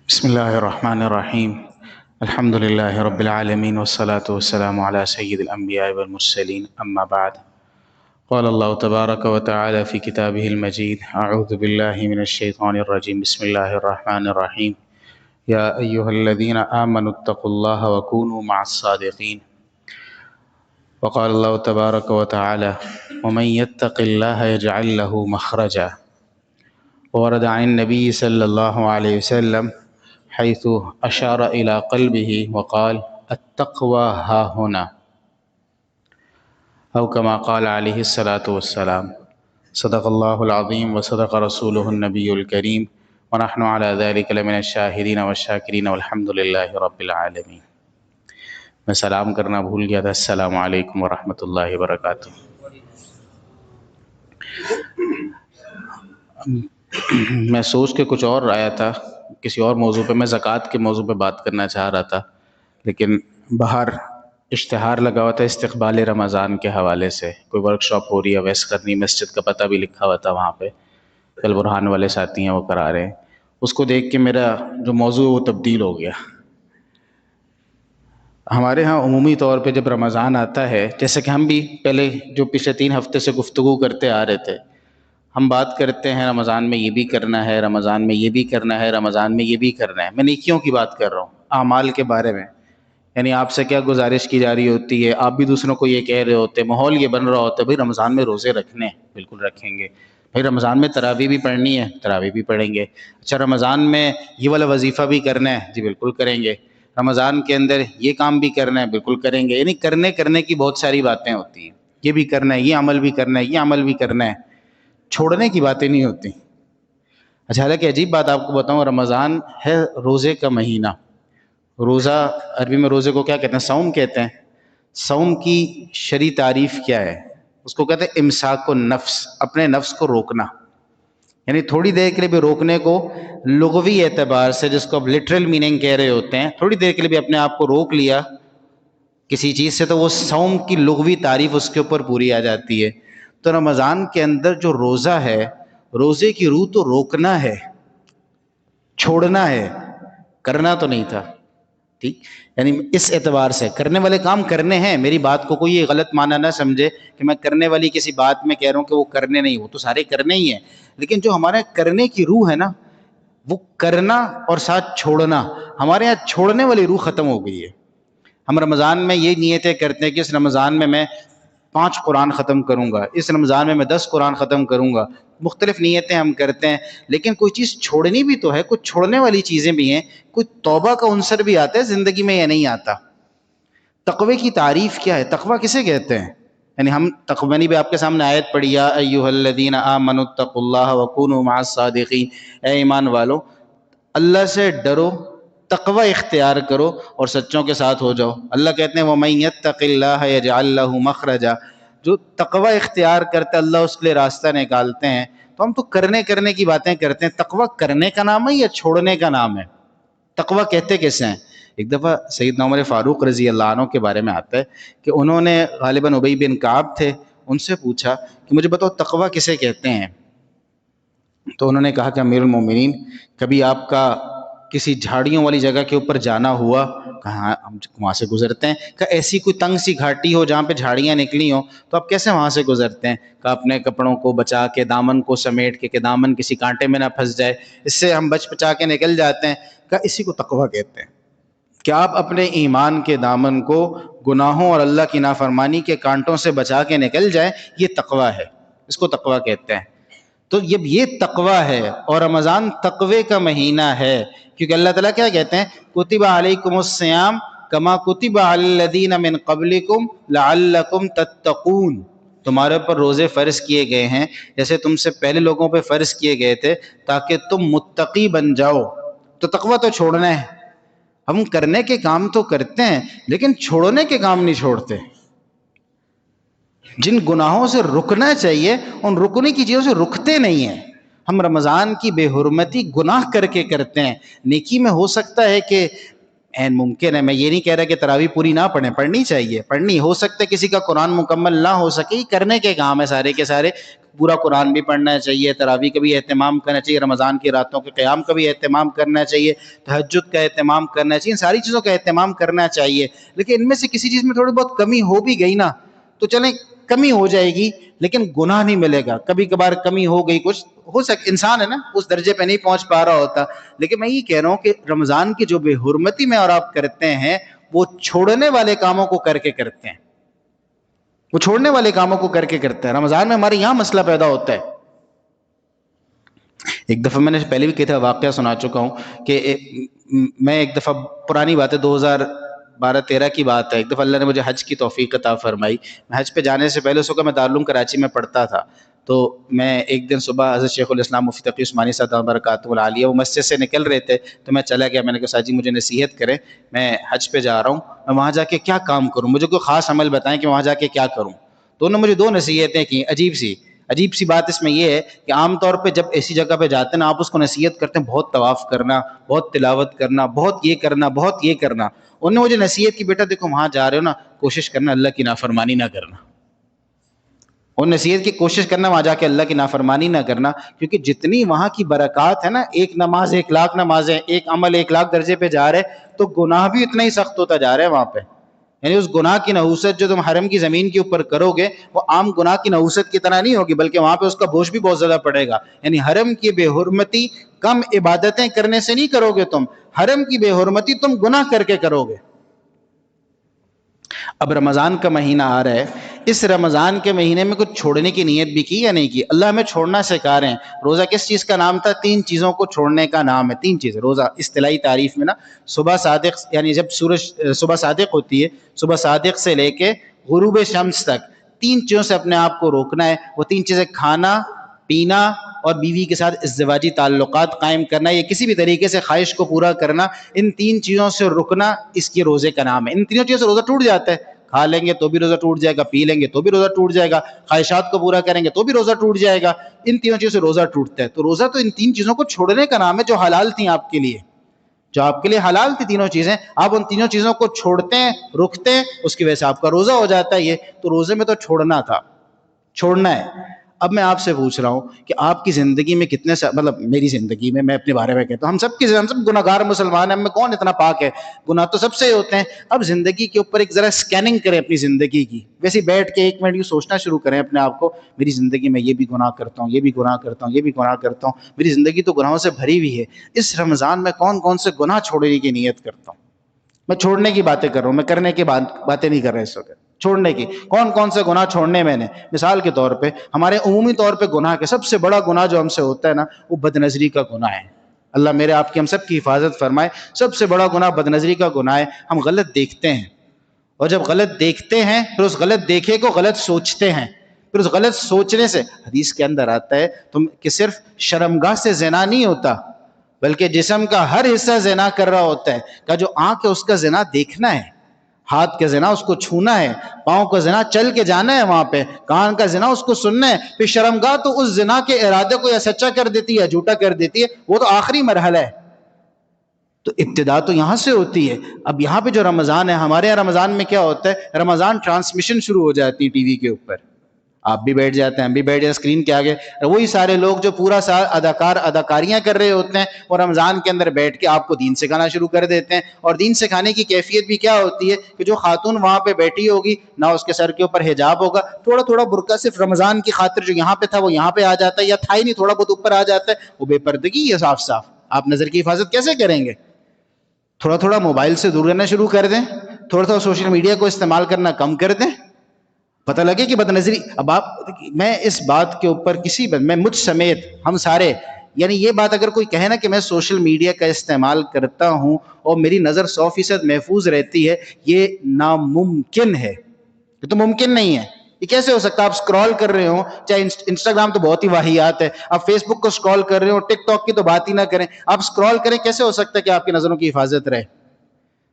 بسم الله الرحمن الرحيم. الحمد لله رب العالمين والصلاة والسلام على سيد الأنبياء والمرسلين، أما بعد. قال الله تبارك وتعالى في كتابه المجيد: أعوذ بالله من الشيطان الرجيم. بسم الله الرحمن الرحيم. يا أيها الذين آمنوا اتقوا الله وكونوا مع الصادقين. وقال الله تبارك وتعالى: ومن يتق الله يجعل له مخرجا. ورد عن النبي صلى الله عليه وسلم حيث أشار إلى قلبه وقال: التقوى ها هنا، أو كما قال عليه الصلاة والسلام. صدق الله العظيم وصدق رسوله النبي الكريم، ونحن على ذلك لمن الشاهدين والشاكرين والحمد لله رب العالمين. میں سلام کرنا بھول گیا تھا. السلام علیکم ورحمۃ اللہ وبرکاتہ. میں سوچ کے کچھ اور آیا تھا، کسی اور موضوع پہ، میں زکوٰۃ کے موضوع پہ بات کرنا چاہ رہا تھا، لیکن باہر اشتہار لگا ہوا تھا استقبال رمضان کے حوالے سے. کوئی ورک شاپ ہو رہی ہے ویس کرنی، مسجد کا پتہ بھی لکھا ہوا تھا وہاں پہ، کل برہان والے ساتھی ہیں وہ کرا رہے ہیں. اس کو دیکھ کے میرا جو موضوع ہے وہ تبدیل ہو گیا. ہمارے ہاں عمومی طور پہ جب رمضان آتا ہے، جیسے کہ ہم بھی پہلے جو پچھلے 3 ہفتے سے گفتگو کرتے آ رہے تھے، ہم بات کرتے ہیں رمضان میں یہ بھی کرنا ہے، رمضان میں یہ بھی کرنا ہے، رمضان میں یہ بھی کرنا ہے. میں نیکیوں کی بات کر رہا ہوں، اعمال کے بارے میں. یعنی آپ سے کیا گزارش کی جا رہی ہوتی ہے، آپ بھی دوسروں کو یہ کہہ رہے ہوتے، ماحول یہ بن رہا ہوتا ہے بھائی رمضان میں روزے رکھنے ہیں، بالکل رکھیں گے. بھائی رمضان میں تراویح بھی پڑھنی ہے، تراویح بھی پڑھیں گے. اچھا رمضان میں یہ والا وظیفہ بھی کرنا ہے، جی بالکل کریں گے. رمضان کے اندر یہ کام بھی کرنا ہے، بالکل کریں گے. یعنی کرنے کی بہت ساری باتیں ہوتی ہیں، یہ بھی کرنا ہے، یہ عمل بھی کرنا ہے، یہ عمل بھی کرنا ہے. چھوڑنے کی باتیں نہیں ہوتی. اچھا حالانکہ عجیب بات آپ کو بتاؤں، رمضان ہے روزے کا مہینہ. روزہ عربی میں روزے کو کیا کہتے ہیں؟ صوم کہتے ہیں. صوم کی شرعی تعریف کیا ہے؟ اس کو کہتے ہیں امساک النفس، اپنے نفس کو روکنا. یعنی تھوڑی دیر کے لیے بھی روکنے کو لغوی اعتبار سے، جس کو اب لٹرل میننگ کہہ رہے ہوتے ہیں، تھوڑی دیر کے لیے بھی اپنے آپ کو روک لیا کسی چیز سے، تو وہ صوم کی لغوی تعریف اس کے اوپر پوری آ جاتی ہے. تو رمضان کے اندر جو روزہ ہے، روزے کی روح تو روکنا ہے، چھوڑنا ہے، کرنا تو نہیں تھا. ٹھیک، یعنی اس اعتبار سے کرنے والے کام کرنے ہیں. میری بات کو کوئی یہ غلط معنی نہ سمجھے کہ میں کرنے والی کسی بات میں کہہ رہا ہوں کہ وہ کرنے نہیں، وہ تو سارے کرنے ہی ہیں. لیکن جو ہمارے کرنے کی روح ہے نا، وہ کرنا اور ساتھ چھوڑنا. ہمارے یہاں چھوڑنے والی روح ختم ہو گئی ہے. ہم رمضان میں یہ نیتیں کرتے ہیں کہ اس رمضان میں 5 قرآن ختم کروں گا، اس رمضان میں 10 قرآن ختم کروں گا. مختلف نیتیں ہم کرتے ہیں، لیکن کوئی چیز چھوڑنی بھی تو ہے. کچھ چھوڑنے والی چیزیں بھی ہیں، کوئی توبہ کا عنصر بھی آتا ہے زندگی میں، یا نہیں آتا. تقوی کی تعریف کیا ہے؟ تقوی کسے کہتے ہیں؟ یعنی ہم تقوی نہیں بھی آپ کے سامنے آیت پڑھی، یا ایھا الذین آمنوا اتقوا اللہ وکونوا مع الصادقین، اے ایمان والو اللہ سے ڈرو، تقوی اختیار کرو اور سچوں کے ساتھ ہو جاؤ. اللہ کہتے ہیں وَمَن يَتَّقِ اللَّهَ يَجْعَلْ لَهُ مَخْرَجًا، جو تقوی اختیار کرتے اللہ اس کے لیے راستہ نکالتے ہیں. تو ہم تو کرنے کی باتیں کرتے ہیں. تقوی کرنے کا نام ہے یا چھوڑنے کا نام ہے؟ تقوی کہتے کیسے ہیں؟ ایک دفعہ سیدنا عمر فاروق رضی اللہ عنہ کے بارے میں آتا ہے کہ انہوں نے غالباً ابی بن کعب تھے، ان سے پوچھا کہ مجھے بتاؤ تقوی کسے کہتے ہیں. تو انہوں نے کہا کہ امیر المومنین، کبھی آپ کا کسی جھاڑیوں والی جگہ کے اوپر جانا ہوا؟ کہاں ہم وہاں سے گزرتے ہیں. کہ ایسی کوئی تنگ سی گھاٹی ہو جہاں پہ جھاڑیاں نکلی ہوں تو آپ کیسے وہاں سے گزرتے ہیں؟ کہ اپنے کپڑوں کو بچا کے، دامن کو سمیٹ کے، کہ دامن کسی کانٹے میں نہ پھنس جائے، اس سے ہم بچ بچا کے نکل جاتے ہیں. کہ اسی کو تقوی کہتے ہیں کہ آپ اپنے ایمان کے دامن کو گناہوں اور اللہ کی نافرمانی کے کانٹوں سے بچا کے نکل جائے. یہ تقوی ہے، اس کو تقوی کہتے ہیں. تو یہ تقوی ہے، اور رمضان تقوی کا مہینہ ہے. کیونکہ اللہ تعالیٰ کیا کہتے ہیں؟ کتب علیکم الصیام کما کتب علی الذین من قبلکم لعلکم تتقون، تمہارے اوپر روزے فرض کیے گئے ہیں جیسے تم سے پہلے لوگوں پہ فرض کیے گئے تھے، تاکہ تم متقی بن جاؤ. تو تقوی تو چھوڑنا ہے. ہم کرنے کے کام تو کرتے ہیں لیکن چھوڑنے کے کام نہیں چھوڑتے. جن گناہوں سے رکنا چاہیے ان رکنے کی چیزوں سے رکتے نہیں ہیں. ہم رمضان کی بے حرمتی گناہ کر کے کرتے ہیں. نیکی میں ہو سکتا ہے کہ ممکن ہے، میں یہ نہیں کہہ رہا کہ تراویح پوری نہ پڑھیں، پڑھنی چاہیے، پڑھنی ہو سکتا ہے کسی کا قرآن مکمل نہ ہو سکے، کرنے کے کام ہے سارے کے سارے. پورا قرآن بھی پڑھنا چاہیے, تراویح کا بھی اہتمام کرنا چاہیے, رمضان کی راتوں کے قیام کا بھی اہتمام کرنا چاہیے, تہجد کا اہتمام کرنا چاہیے, ان ساری چیزوں کا اہتمام کرنا چاہیے. لیکن ان میں سے کسی چیز میں تھوڑی بہت کمی ہو بھی گئی نا تو چلیں کمی ہو جائے گی, لیکن گناہ نہیں ملے گا. کبھی کبھار کمی ہو گئی, کچھ ہو انسان ہے نا, اس درجے پہ نہیں پہنچ پا رہا ہوتا. لیکن میں یہ کہہ رہا ہوں کہ رمضان کی جو بے حرمتی میں اور آپ کرتے ہیں وہ چھوڑنے والے کاموں کو کر کے کرتے ہیں, وہ چھوڑنے والے کاموں کو کر کے کرتے ہیں. رمضان میں ہمارے یہاں مسئلہ پیدا ہوتا ہے. ایک دفعہ میں نے پہلے بھی کہا تھا, واقعہ سنا چکا ہوں کہ میں ایک دفعہ, پرانی بات ہے 2012-13 کی بات ہے, ایک دفعہ اللہ نے مجھے حج کی توفیق عطا فرمائی. میں حج پہ جانے سے پہلے اس وقت میں دارالعلوم کراچی میں پڑھتا تھا. تو میں ایک دن صبح حضرت شیخ الاسلام مفتی تقی عثمانی صاحب برکاتہ العالیہ وہ مسجد سے نکل رہے تھے, تو میں چلا گیا. میں نے کہا ساجی مجھے نصیحت کریں, میں حج پہ جا رہا ہوں, میں وہاں جا کے کیا کام کروں, مجھے کوئی خاص عمل بتائیں کہ وہاں جا کے کیا کروں. تو انہوں نے مجھے 2 نصیحتیں کی. عجیب سی بات اس میں یہ ہے کہ عام طور پہ جب ایسی جگہ پہ جاتے ہیں نا, آپ اس کو نصیحت کرتے ہیں بہت طواف کرنا, بہت تلاوت کرنا, بہت یہ کرنا, بہت یہ کرنا. انہوں نے مجھے نصیحت کی, بیٹا دیکھو وہاں جا رہے ہو نا, کوشش کرنا اللہ کی نافرمانی نہ کرنا. اور نصیحت کی کوشش کرنا وہاں جا کے اللہ کی نافرمانی نہ کرنا, کیونکہ جتنی وہاں کی برکات ہے نا, ایک نماز 1 لاکھ نمازیں, ایک عمل 1 لاکھ درجے پہ جا رہے, تو گناہ بھی اتنا ہی سخت ہوتا جا رہا ہے وہاں پہ. یعنی اس گناہ کی نحوست جو تم حرم کی زمین کے اوپر کرو گے وہ عام گناہ کی نحوست کی طرح نہیں ہوگی, بلکہ وہاں پہ اس کا بوجھ بھی بہت زیادہ پڑے گا. یعنی حرم کی بے حرمتی کم عبادتیں کرنے سے نہیں کرو گے تم, حرم کی بے حرمتی تم گناہ کر کے کرو گے. اب رمضان کا مہینہ آ رہا ہے, اس رمضان کے مہینے میں کچھ چھوڑنے کی نیت بھی کی یا نہیں کی؟ اللہ ہمیں چھوڑنا سکھا رہے ہیں. روزہ کس چیز کا نام تھا؟ 3 چیزوں کو چھوڑنے کا نام ہے. 3 چیزیں روزہ اصطلاحی تعریف میں نا, صبح صادق یعنی جب سورج صبح صادق ہوتی ہے, صبح صادق سے لے کے غروب شمس تک 3 چیزوں سے اپنے آپ کو روکنا ہے. وہ 3 چیزیں کھانا, پینا اور بیوی کے ساتھ ازدواجی تعلقات قائم کرنا, یہ کسی بھی طریقے سے خواہش کو پورا کرنا, ان 3 چیزوں سے رکنا اس کے روزے کا نام ہے. ان 3 چیزوں سے روزہ ٹوٹ جاتا ہے. کھا لیں گے تو بھی روزہ ٹوٹ جائے گا, پی لیں گے تو بھی روزہ ٹوٹ جائے گا, خواہشات کو پورا کریں گے تو بھی روزہ ٹوٹ جائے گا. ان 3 چیزوں سے روزہ ٹوٹتا ہے. تو روزہ تو ان 3 چیزوں کو چھوڑنے کا نام ہے جو حلال تھیں آپ کے لیے, جو آپ کے لیے حلال تھی تینوں چیزیں, آپ ان 3 چیزوں کو چھوڑتے ہیں, رکتے ہیں, اس کی وجہ سے آپ کا روزہ ہو جاتا ہے. یہ تو روزے میں تو چھوڑنا تھا, چھوڑنا ہے. اب میں آپ سے پوچھ رہا ہوں کہ آپ کی زندگی میں کتنے مطلب میری زندگی میں اپنے بارے میں کہتا ہوں, ہم سب گناہگار مسلمان ہیں, ہم میں کون اتنا پاک ہے, گناہ تو سب سے ہوتے ہیں. اب زندگی کے اوپر ایک ذرا اسکیننگ کریں اپنی زندگی کی, ویسے بیٹھ کے 1 منٹ یوں سوچنا شروع کریں اپنے آپ کو, میری زندگی میں یہ بھی گناہ کرتا ہوں, یہ بھی گناہ کرتا ہوں, یہ بھی گناہ کرتا ہوں, میری زندگی تو گناہوں سے بھری ہوئی ہے. اس رمضان میں کون کون سے گناہ چھوڑنے کی نیت کرتا ہوں؟ میں چھوڑنے کی باتیں کر رہا ہوں, میں کرنے کی باتیں نہیں کر رہا اس وقت. چھوڑنے کی کون کون سے گناہ چھوڑنے میں نے, مثال کے طور پہ ہمارے عمومی طور پہ گناہ کے سب سے بڑا گناہ جو ہم سے ہوتا ہے نا, وہ بدنظری کا گناہ ہے. اللہ میرے آپ کی ہم سب کی حفاظت فرمائے. سب سے بڑا گناہ بدنظری کا گناہ ہے. ہم غلط دیکھتے ہیں, اور جب غلط دیکھتے ہیں پھر اس غلط دیکھے کو غلط سوچتے ہیں, پھر اس غلط سوچنے سے حدیث کے اندر آتا ہے کہ صرف شرمگاہ سے زنا نہیں ہوتا, بلکہ جسم کا ہر حصہ زنا کر رہا ہوتا ہے. کہ جو آنکھ ہے اس کا زنا دیکھنا ہے, ہاتھ کا زنا اس کو چھونا ہے, پاؤں کا زنا چل کے جانا ہے وہاں پہ, کان کا زنا اس کو سننا ہے. پھر شرمگاہ تو اس زنا کے ارادے کو یا سچا کر دیتی ہے یا جھوٹا کر دیتی ہے, وہ تو آخری مرحلہ ہے. تو ابتدا تو یہاں سے ہوتی ہے. اب یہاں پہ جو رمضان ہے, ہمارے یہاں رمضان میں کیا ہوتا ہے, رمضان ٹرانسمیشن شروع ہو جاتی ہے ٹی وی کے اوپر. آپ بھی بیٹھ جاتے ہیں, ہم بھی بیٹھ جاتے ہیں اسکرین کے آگے, وہی سارے لوگ جو پورا سال اداکاریاں کر رہے ہوتے ہیں, اور رمضان کے اندر بیٹھ کے آپ کو دین سکھانا شروع کر دیتے ہیں. اور دین سکھانے کی کیفیت بھی کیا ہوتی ہے کہ جو خاتون وہاں پہ بیٹھی ہوگی نہ اس کے سر کے اوپر حجاب ہوگا, تھوڑا تھوڑا برقع صرف رمضان کی خاطر جو یہاں پہ تھا وہ یہاں پہ آ جاتا ہے, یا تھا ہی نہیں تھوڑا بہت اوپر آ جاتا ہے, وہ بے پردگی ہے صاف صاف. آپ نظر کی حفاظت کیسے کریں گے؟ تھوڑا تھوڑا موبائل سے دور رہنا شروع کر دیں, تھوڑا تھوڑا سوشل میڈیا کو استعمال کرنا کم کر دیں, پتہ لگے کہ بدنظری. اب آپ, میں اس بات کے اوپر میں مجھ سمیت ہم سارے, یعنی یہ بات اگر کوئی کہے نا کہ میں سوشل میڈیا کا استعمال کرتا ہوں اور میری نظر 100% محفوظ رہتی ہے, یہ ناممکن ہے. یہ تو ممکن نہیں ہے. یہ کیسے ہو سکتا ہے؟ آپ اسکرول کر رہے ہوں, چاہے انسٹاگرام تو بہت ہی واہیات ہے, آپ فیس بک کو اسکرول کر رہے ہوں, ٹک ٹاک کی تو بات ہی نہ کریں, آپ اسکرول کریں, کیسے ہو سکتا ہے کہ آپ کی نظروں کی حفاظت رہے؟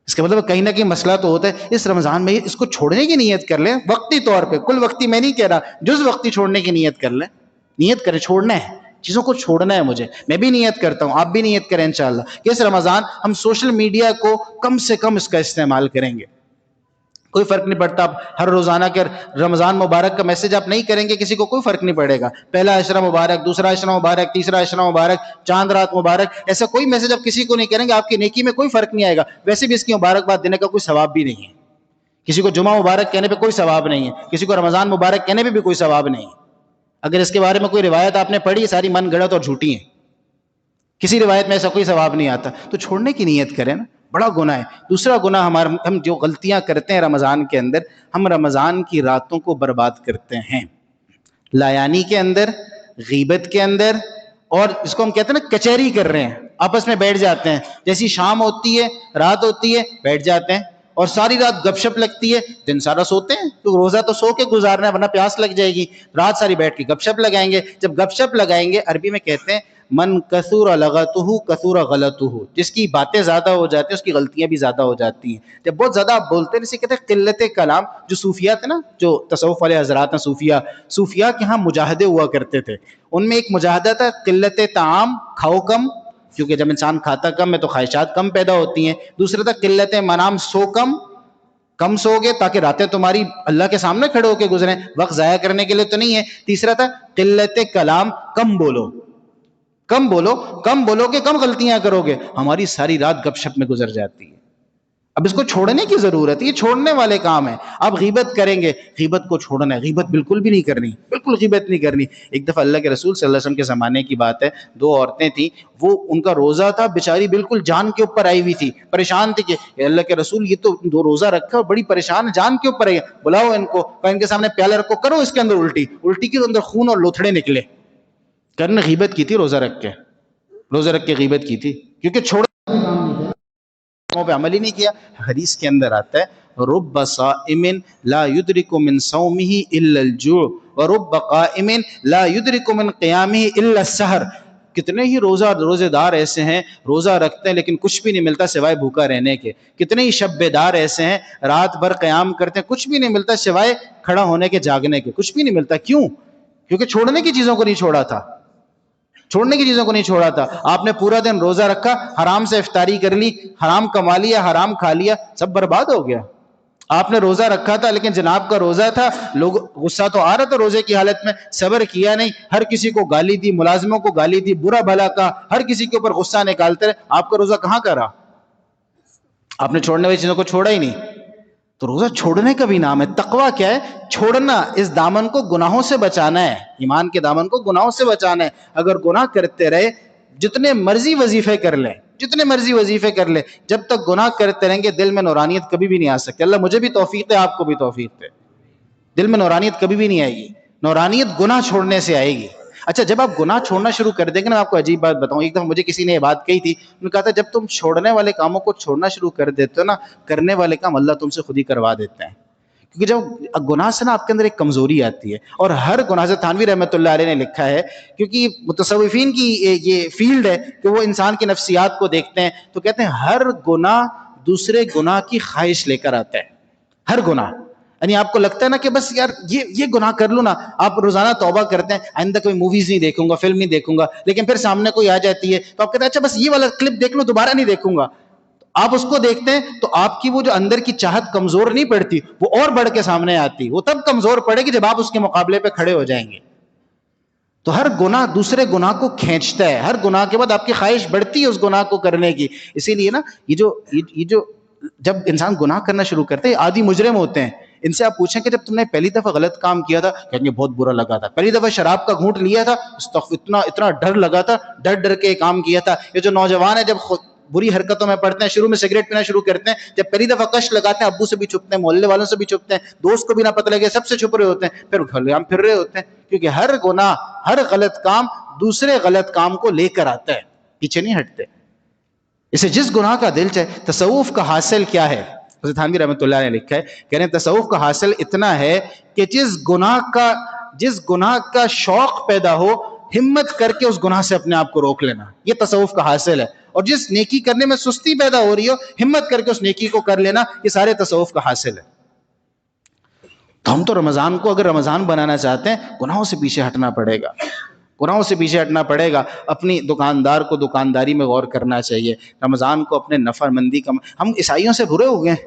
اس کا مطلب کہیں نہ کہیں مسئلہ تو ہوتا ہے. اس رمضان میں اس کو چھوڑنے کی نیت کر لیں, وقتی طور پہ, کل وقتی میں نہیں کہہ رہا, جز وقتی چھوڑنے کی نیت کر لیں. نیت کریں, چھوڑنا ہے, چیزوں کو چھوڑنا ہے مجھے. میں بھی نیت کرتا ہوں, آپ بھی نیت کریں انشاءاللہ کہ اس رمضان ہم سوشل میڈیا کو کم سے کم اس کا استعمال کریں گے. کوئی فرق نہیں پڑتا. آپ ہر روزانہ کے رمضان مبارک کا میسج آپ نہیں کریں گے کسی کو کوئی فرق نہیں پڑے گا. پہلا عشرہ مبارک، دوسرا عشرہ مبارک، تیسرا عشرہ مبارک، چاند رات مبارک، ایسا کوئی میسج آپ کسی کو نہیں کریں گے، آپ کی نیکی میں کوئی فرق نہیں آئے گا. ویسے بھی اس کی مبارکباد دینے کا کوئی ثواب بھی نہیں ہے. کسی کو جمعہ مبارک کہنے پہ کوئی ثواب نہیں ہے، کسی کو رمضان مبارک کہنے پہ بھی کوئی ثواب نہیں ہے. اگر اس کے بارے میں کوئی روایت آپ نے پڑھی، ساری من گڑت اور جھوٹی ہیں. کسی روایت میں ایسا کوئی ثواب نہیں آتا. تو چھوڑنے کی نیت کریں نا، بڑا گناہ ہے. دوسرا گناہ ہم جو غلطیاں کرتے ہیں رمضان کے اندر، ہم رمضان کی راتوں کو برباد کرتے ہیں. لایانی کے اندر، غیبت کے اندر، اور اس کو ہم کہتے ہیں نا کچہری کر رہے ہیں. آپس میں بیٹھ جاتے ہیں، جیسی شام ہوتی ہے، رات ہوتی ہے، بیٹھ جاتے ہیں اور ساری رات گپ شپ لگتی ہے. دن سارا سوتے ہیں تو روزہ تو سو کے گزارنا ہے ورنہ پیاس لگ جائے گی. رات ساری بیٹھ کے گپ شپ لگائیں گے. جب گپ شپ لگائیں گے، عربی میں کہتے ہیں من کثور لغتہ کثور غلطہ، جس کی باتیں زیادہ ہو جاتی ہیں اس کی غلطیاں بھی زیادہ ہو جاتی ہیں. جب بہت زیادہ آپ بولتے ہیں، اسے کہتے ہیں قلت کلام. جو صوفیات ہیں نا، جو تصوف والے حضرات ہیں، صوفیہ کے ہاں مجاہدے ہوا کرتے تھے. ان میں ایک مجاہدہ تھا قلت طعام، کھاؤ کم، کیونکہ جب انسان کھاتا کم ہے تو خواہشات کم پیدا ہوتی ہیں. دوسرا تھا قلت منام، سو کم سو گے تاکہ راتیں تمہاری اللہ کے سامنے کھڑے ہو کے گزریں، وقت ضائع کرنے کے لیے تو نہیں ہے. تیسرا تھا قلت کلام، کم بولو گے، کم غلطیاں کرو گے. ہماری ساری رات گپ شپ میں گزر جاتی ہے. اب اس کو چھوڑنے کی ضرورت ہے، یہ چھوڑنے والے کام ہے. آپ غیبت کریں گے، غیبت کو چھوڑنا ہے. غیبت بالکل بھی نہیں کرنی، بالکل غیبت نہیں کرنی. ایک دفعہ اللہ کے رسول صلی اللہ علیہ وسلم کے زمانے کی بات ہے، دو عورتیں تھیں، وہ ان کا روزہ تھا، بیچاری بالکل جان کے اوپر آئی ہوئی تھی، پریشان تھی کہ اللہ کے رسول یہ تو دو روزہ رکھا اور بڑی پریشان، جان کے اوپر آئی ہے، بلاؤ ان کو. ان کے سامنے پیالہ رکھو، کرو اس کے اندر الٹی کی تو اندر خون اور لوتھڑے نکلے. کرنے غیبت کی تھی، روزہ رکھ کے غیبت کی تھی، کیونکہ چھوڑ پہ عمل ہی نہیں کیا. حدیث کے اندر آتا ہے رب صائم لا يدرك من صومه الا الجوع ورب قائم لا يدرك من قيامه الا السحر. کتنے ہی روزے دار ایسے ہیں، روزہ رکھتے ہیں لیکن کچھ بھی نہیں ملتا سوائے بھوکا رہنے کے. کتنے ہی شب بیدار ایسے ہیں، رات بھر قیام کرتے ہیں، کچھ بھی نہیں ملتا سوائے کھڑا ہونے کے، جاگنے کے، کچھ بھی نہیں ملتا. کیوں؟ کیونکہ چھوڑنے کی چیزوں کو نہیں چھوڑا تھا. آپ نے پورا دن روزہ رکھا، حرام سے افطاری کر لی، حرام کما لیا، حرام کھا لیا، سب برباد ہو گیا. آپ نے روزہ رکھا تھا لیکن جناب کا روزہ تھا، لوگ غصہ تو آ رہا تھا روزے کی حالت میں، صبر کیا نہیں، ہر کسی کو گالی دی، ملازموں کو گالی دی، برا بھلا کا ہر کسی کے اوپر غصہ نکالتے رہے. آپ کا روزہ کہاں کا رہا؟ آپ نے چھوڑنے والی چیزوں کو چھوڑا ہی نہیں. تو روزہ چھوڑنے کا بھی نام ہے. تقویٰ کیا ہے؟ چھوڑنا، اس دامن کو گناہوں سے بچانا ہے، ایمان کے دامن کو گناہوں سے بچانا ہے. اگر گناہ کرتے رہے، جتنے مرضی وظیفے کر لیں، جب تک گناہ کرتے رہیں گے دل میں نورانیت کبھی بھی نہیں آ سکتی. اللہ مجھے بھی توفیق دے، آپ کو بھی توفیق دے. دل میں نورانیت کبھی بھی نہیں آئے گی. نورانیت گناہ چھوڑنے سے آئے گی. اچھا، جب آپ گناہ چھوڑنا شروع کر دیں گے نا، آپ کو عجیب بات بتاؤں. ایک دفعہ مجھے کسی نے یہ بات کہی تھی، انہوں نے کہا تھا جب تم چھوڑنے والے کاموں کو چھوڑنا شروع کر دیتے ہو نا، کرنے والے کام اللہ تم سے خود ہی کروا دیتے ہیں. کیونکہ جب گناہ سے نا آپ کے اندر ایک کمزوری آتی ہے، اور ہر گناہ سے، تھانوی رحمۃ اللہ علیہ نے لکھا ہے، کیونکہ متصوفین کی یہ فیلڈ ہے کہ وہ انسان کی نفسیات کو دیکھتے ہیں، تو کہتے ہیں ہر گناہ دوسرے گناہ کی خواہش لے کر آتا ہے. ہر گناہ، یعنی آپ کو لگتا ہے نا کہ بس یار یہ گناہ کر لوں نا، آپ روزانہ توبہ کرتے ہیں، آئندہ کوئی موویز نہیں دیکھوں گا، فلم نہیں دیکھوں گا، لیکن پھر سامنے کوئی آ جاتی ہے تو آپ کہتے ہیں اچھا بس یہ والا کلپ دیکھ لوں، دوبارہ نہیں دیکھوں گا. آپ اس کو دیکھتے ہیں تو آپ کی وہ جو اندر کی چاہت کمزور نہیں پڑتی، وہ اور بڑھ کے سامنے آتی. وہ تب کمزور پڑے گی جب آپ اس کے مقابلے پہ کھڑے ہو جائیں گے. تو ہر گناہ دوسرے گناہ کو کھینچتا ہے، ہر گناہ کے بعد آپ کی خواہش بڑھتی ہے اس گناہ کو کرنے کی. اسی لیے نا یہ جو جب انسان گناہ کرنا شروع کرتے ہیں، عادی مجرم ہوتے ہیں. ان سے آپ پوچھیں کہ جب تم نے پہلی دفعہ غلط کام کیا تھا، کہیں گے بہت برا لگا تھا. پہلی دفعہ شراب کا گھونٹ لیا تھا، اتنا ڈر لگا تھا، ڈر کے کام کیا تھا. یہ جو نوجوان ہے جب بری حرکتوں میں پڑتے ہیں، شروع میں سگریٹ پینا شروع کرتے ہیں، جب پہلی دفعہ کش لگاتے ہیں، ابو سے بھی چھپتے ہیں، محلے والوں سے بھی چھپتے ہیں، دوست کو بھی نہ پتہ لگے، سب سے چھپ رہے ہوتے ہیں، پھر گھلیام پھر رہے ہوتے ہیں. کیونکہ ہر گناہ، ہر غلط کام دوسرے غلط کام کو لے کر آتا ہے، پیچھے نہیں ہٹتے. اسے جس گناہ کا دل چاہے. تصوف کا حاصل کیا ہے؟ حضرت تھانوی رحمۃ اللہ نے لکھا ہے، کہہ رہے ہیں تصوف کا حاصل اتنا ہے کہ جس گناہ کا شوق پیدا ہو، ہمت کر کے اس گناہ سے اپنے آپ کو روک لینا، یہ تصوف کا حاصل ہے. اور جس نیکی کرنے میں سستی پیدا ہو رہی ہو، ہمت کر کے اس نیکی کو کر لینا، یہ سارے تصوف کا حاصل ہے. تو ہم تو رمضان کو اگر رمضان بنانا چاہتے ہیں، گناہوں سے پیچھے ہٹنا پڑے گا. اپنی دکاندار کو دکانداری میں غور کرنا چاہیے. رمضان کو اپنے نفع مندی کا، ہم عیسائیوں سے برے ہو گئے ہیں.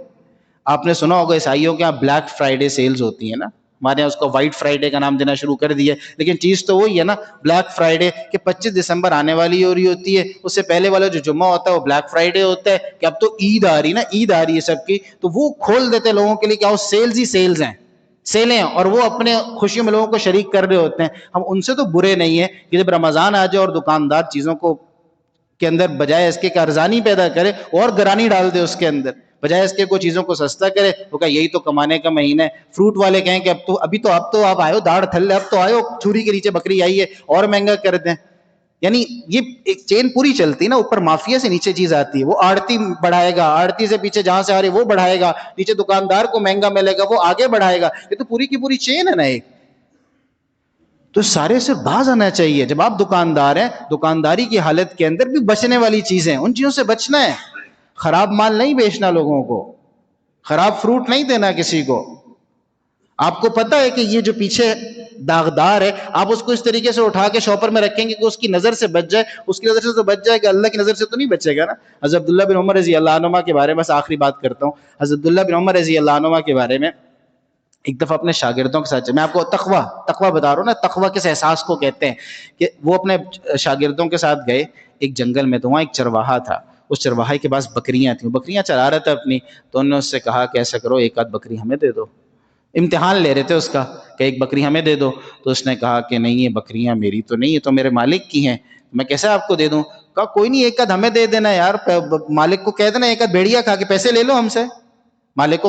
آپ نے سنا ہوگا عیسائیوں کے یہاں بلیک فرائیڈے سیلز ہوتی ہیں نا، ہمارے یہاں اس کو وائٹ فرائیڈے کا نام دینا شروع کر دیا، لیکن چیز تو وہی ہے نا، بلیک فرائیڈے کہ 25 دسمبر آنے والی ہو رہی ہوتی ہے، اس سے پہلے والا جو جمعہ ہوتا ہے وہ بلیک فرائیڈے ہوتا ہے کہ اب تو عید آ رہی نا، عید آ رہی ہے سب کی، تو وہ کھول دیتے لوگوں کے لیے، کیا وہ سیلز ہی سیلز ہیں، سیلیں ہیں، اور وہ اپنے خوشیوں میں لوگوں کو شریک کر رہے ہوتے ہیں۔ ہم ان سے تو برے نہیں ہیں کہ جب رمضان آ جائے اور دکاندار چیزوں کو کے اندر بجائے اس کے ارزانی پیدا کرے اور گرانی ڈال دے اس کے اندر، بجائے اس کے کوئی چیزوں کو سستا کرے، وہ کہا یہی تو کمانے کا مہینہ ہے۔ فروٹ والے کہیں کہ اب تو آپ آئے ہو داڑھ تھلے، اب تو آئے ہو چھری کے نیچے بکری آئی ہے اور مہنگا کر دیں۔ یعنی یہ ایک چین پوری چلتی ہے نا، اوپر مافیا سے نیچے چیز آتی ہے، وہ آڑتی بڑھائے گا، آڑتی سے پیچھے جہاں سے آ رہی وہ بڑھائے گا، نیچے دکاندار کو مہنگا ملے گا وہ آگے بڑھائے گا، یہ تو پوری کی پوری چین ہے نا ایک۔ تو سارے سے باز آنا چاہیے، جب آپ دکاندار ہیں، دکانداری کی حالت کے اندر بھی بچنے والی چیزیں، ان چیزوں سے بچنا ہے، خراب مال نہیں بیچنا لوگوں کو، خراب فروٹ نہیں دینا کسی کو۔ آپ کو پتا ہے کہ یہ جو پیچھے داغدار ہے، آپ اس کو اس طریقے سے اٹھا کے شاپر میں رکھیں گے کہ اس کی نظر سے بچ جائے، اس کی نظر سے تو بچ جائے کہ اللہ کی نظر سے تو نہیں بچے گا نا۔ حضرت عبداللہ بن عمر رضی اللہ عنہما کے بارے میں بس آخری بات کرتا ہوں، حضرت عبداللہ بن عمر رضی اللہ عنہما کے بارے میں ایک دفعہ اپنے شاگردوں کے ساتھ، میں آپ کو تقویٰ بتا رہا ہوں نا، تقویٰ کس احساس کو کہتے ہیں، کہ وہ اپنے شاگردوں کے ساتھ گئے ایک جنگل میں، تو وہاں ایک چرواہا تھا، اس چرواہے کے پاس بکریاں تھیں، بکریاں چرا رہا تھا اپنی، تو انہوں نے اس سے کہا کہ ایسا کرو ایک آدھ بکری ہمیں دے دو، امتحان لے رہے تھے اس کا کہ ایک بکری ہمیں دے دو۔ تو اس نے کہا کہ نہیں، یہ بکریاں میری تو نہیں، یہ تو میرے مالک کی ہیں، میں کیسے آپ کو دے دوں؟ کہا کوئی نہیں، ایک آدھ ہمیں دے دینا یار، مالک کو کہہ دینا ایک آدھ بھیڑیا کھا کے پیسے لے لو ہم سے۔ مالک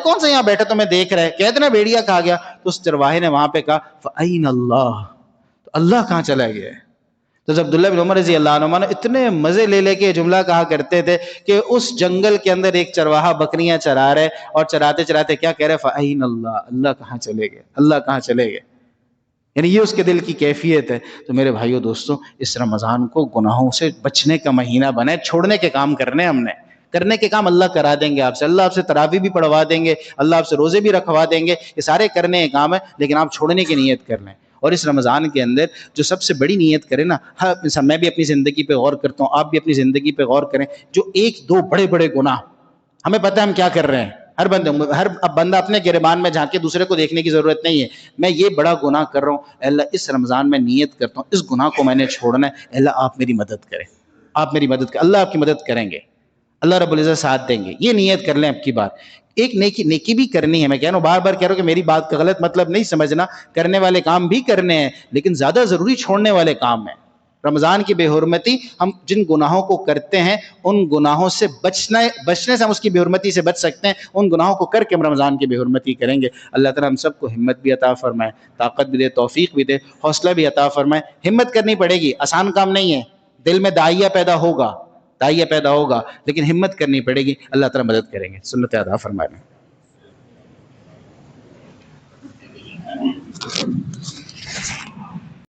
کون سا یہاں بیٹھا تو میں دیکھ رہا ہے، کہہ دینا بھیڑیا کھا گیا۔ تو اس چرواہے نے وہاں پہ کہا فَأَيْنَ اللَّهُ، تو اللہ کہاں چلا گیا ہے؟ تو عبداللہ بن عمر رضی اللہ عنہ اتنے مزے لے لے کے یہ جملہ کہا کرتے تھے کہ اس جنگل کے اندر ایک چرواہا بکریاں چرا رہے، اور چراتے چراتے کیا کہہ رہے؟ فَأَيْنَ اللَّهُ، اللہ کہاں چلے گئے، اللہ کہاں چلے گئے؟ یعنی یہ اس کے دل کی کیفیت ہے۔ تو میرے بھائیو دوستو، اس رمضان کو گناہوں سے بچنے کا مہینہ بنائے، چھوڑنے کے کام کرنے ہم نے، کرنے کے کام اللہ کرا دیں گے آپ سے، اللہ آپ سے تراویح بھی پڑھوا دیں گے، اللہ آپ سے روزے بھی رکھوا دیں گے، یہ سارے کرنے کے کام ہیں، لیکن آپ چھوڑنے کی نیت کر لیں۔ اور اس رمضان کے اندر جو سب سے بڑی نیت کرے نا، میں بھی اپنی زندگی پہ غور کرتا ہوں، آپ بھی اپنی زندگی پہ غور کریں، جو ایک دو بڑے بڑے گناہ ہمیں پتہ ہے ہم کیا کر رہے ہیں، ہر بندہ اپنے گریبان میں جھانک کے دوسرے کو دیکھنے کی ضرورت نہیں ہے، میں یہ بڑا گناہ کر رہا ہوں، اللہ اس رمضان میں نیت کرتا ہوں اس گناہ کو میں نے چھوڑنا ہے، اللہ آپ میری مدد کریں، آپ میری مدد کریں، اللہ آپ کی مدد کریں گے، اللہ رب العزت ساتھ دیں گے، یہ نیت کر لیں اب کی بار۔ ایک نیکی بھی کرنی ہے، میں کہہ رہا ہوں، بار بار کہہ رہا ہوں کہ میری بات کا غلط مطلب نہیں سمجھنا، کرنے والے کام بھی کرنے ہیں، لیکن زیادہ ضروری چھوڑنے والے کام ہیں۔ رمضان کی بے حرمتی، ہم جن گناہوں کو کرتے ہیں ان گناہوں سے بچنے سے ہم اس کی بے حرمتی سے بچ سکتے ہیں، ان گناہوں کو کر کے ہم رمضان کی بے حرمتی کریں گے۔ اللہ تعالیٰ ہم سب کو ہمت بھی عطا فرمائے، طاقت بھی دے، توفیق بھی دے، حوصلہ بھی عطا فرمائے۔ ہمت کرنی پڑے گی، آسان کام نہیں ہے، دل میں داعیہ پیدا ہوگا، لیکن ہمت کرنی پڑے گی، اللہ تعالیٰ مدد کریں گے، سنت عطا فرمائے۔